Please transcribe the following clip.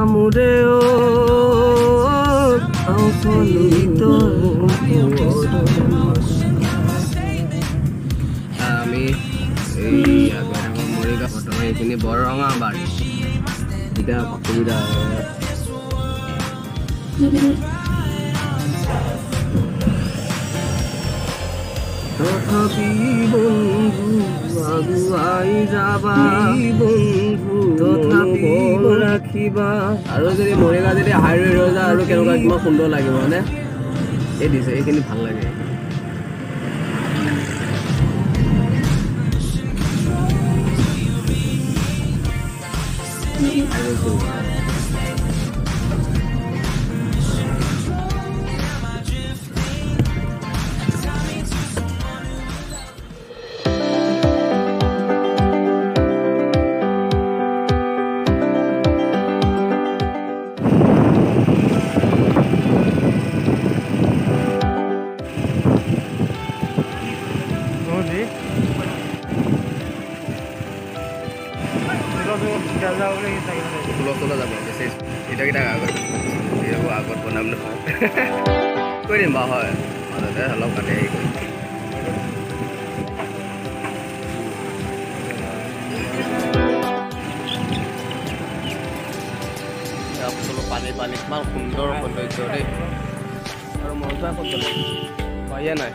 মুৰেও আমি এই মৰিগাঁও বৰ্তমান এইখিনি বৰৰঙা বাৰী এতিয়া অসুবিধা তথাপি বন্ধু আগুৱাই যাবা বন্ধু তথাপি ৰাখিবা আৰু যদি মৰিগাঁও যদি হাইৱে ৰৈ যায় আৰু কেনেকুৱা কিমান সুন্দৰ লাগিব হয়নে এই দিছে এইখিনি ভাল লাগে আগত বনাম নহয় কৈ দিম বাৰু হয় মাজতে অলপ কাটি হেৰি কৰিম পানী পানী কিমান সুন্দৰ সৌন্দৰ্য দেই আৰু মজা ক'ত পাইয়া নাই